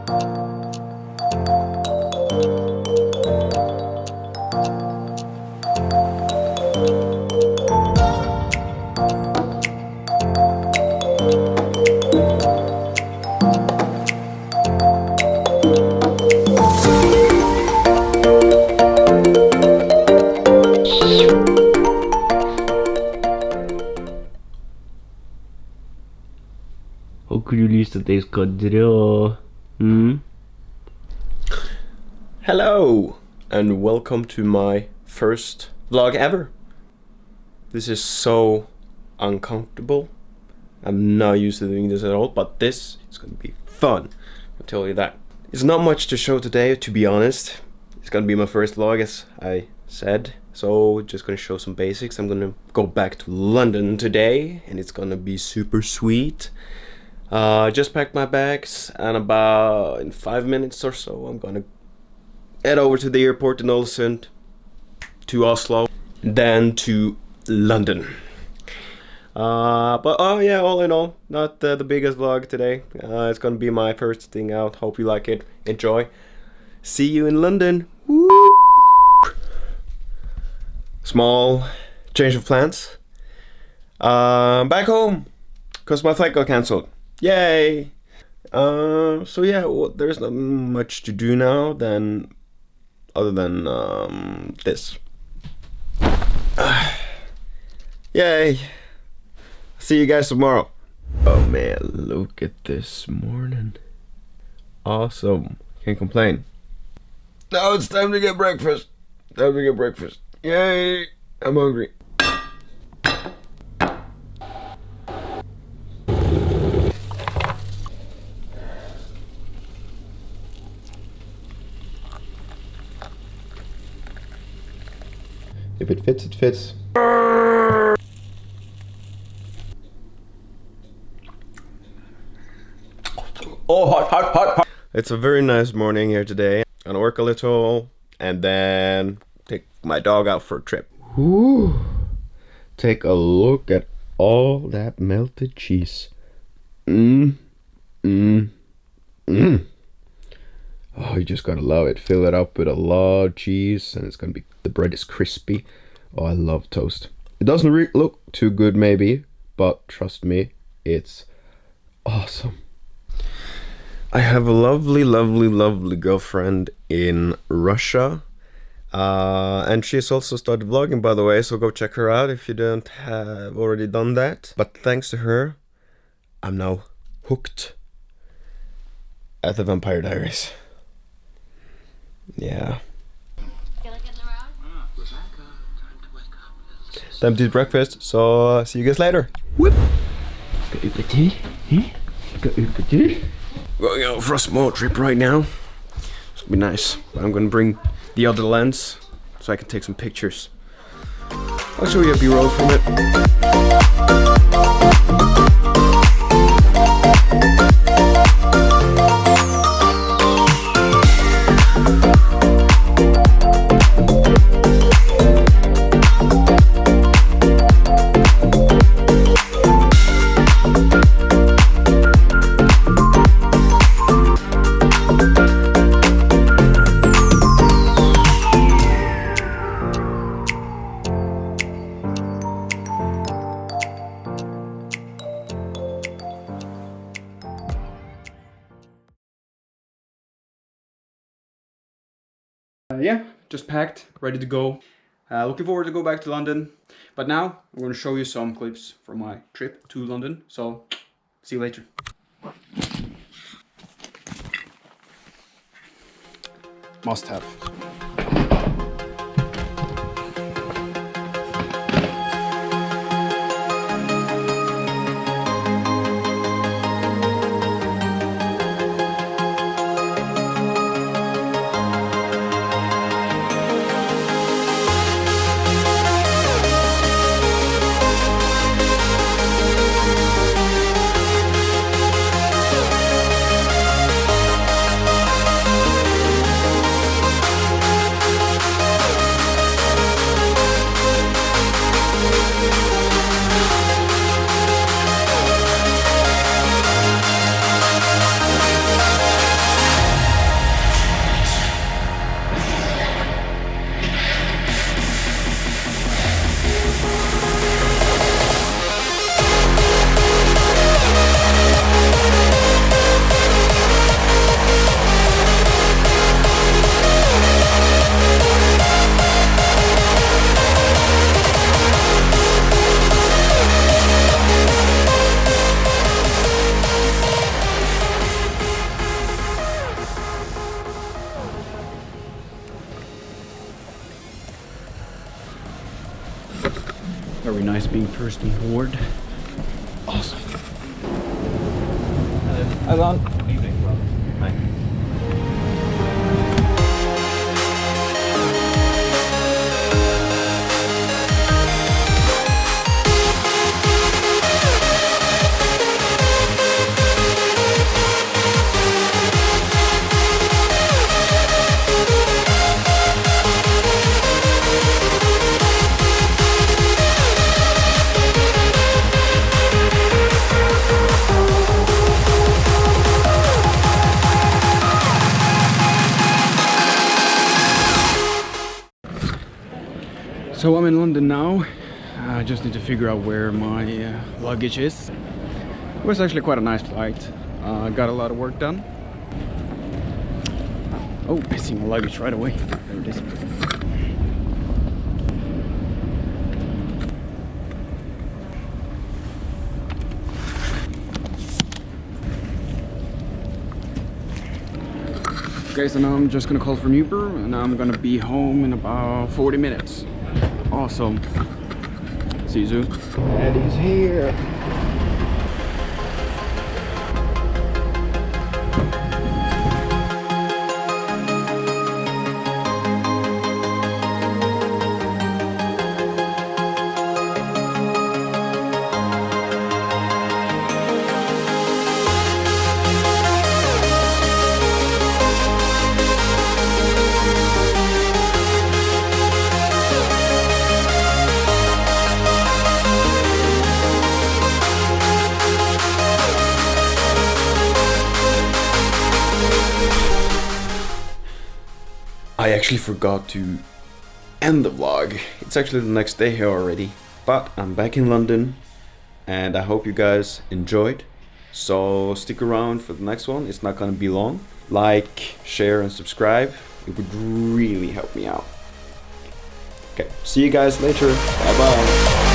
Har ikke du lyst til at jeg skal dra? Hello and welcome to my first vlog ever. This is so uncomfortable. I'm not used to doing this at all, but this is gonna be fun. I'll tell you that. It's not much to show today, to be honest. It's gonna be my first vlog, as I said. So just gonna show some basics. I'm gonna go back to London today and it's gonna be super sweet. Just packed my bags and about in 5 minutes or so I'm gonna head over to the airport in Ålesund, to Oslo, then to London. But oh yeah, all in all, not the biggest vlog today. It's gonna be my first thing out. Hope you like it. Enjoy. See you in London. Woo! Small change of plans. Back home, cause my flight got cancelled. Yay! So yeah, well, there's not much to do now other than this. Yay! See you guys tomorrow. Oh man, look at this morning. Awesome. Can't complain. Now it's time to get breakfast. Time to get breakfast. Yay! I'm hungry. If it fits, it fits. Oh, hot, hot, hot, hot. It's a very nice morning here today. I'm gonna work a little and then take my dog out for a trip. Woo. Take a look at all that melted cheese. Oh, you just gotta love it. Fill it up with a lot of cheese and it's gonna be, the bread is crispy. Oh, I love toast. It doesn't look too good maybe, but trust me, it's awesome. I have a lovely, lovely, lovely girlfriend in Russia. And she's also started vlogging, by the way, so go check her out if you don't have already done that. But thanks to her, I'm now hooked at the Vampire Diaries. Yeah. Time to eat breakfast, so see you guys later. Whoop. Going out for a small trip right now. It's gonna be nice. I'm gonna bring the other lens so I can take some pictures. I'll show you a B-roll from it. Yeah, just packed, ready to go. Looking forward to go back to London. But now I'm going to show you some clips from my trip to London. So see you later. Must have. Very nice being first on board. Awesome. Hello. How you doing? Well, hi. So I'm in London now. I just need to figure out where my luggage is. It was actually quite a nice flight. Got a lot of work done. Oh, I see my luggage right away. There it is. Okay, so now I'm just gonna call for an Uber and I'm gonna be home in about 40 minutes. Awesome. See you soon. And he's here. I actually forgot to end the vlog. It's actually the next day here already, but I'm back in London and I hope you guys enjoyed. So stick around for the next one. It's not gonna be long. Like, share and subscribe. It would really help me out. Okay, see you guys later. Bye bye.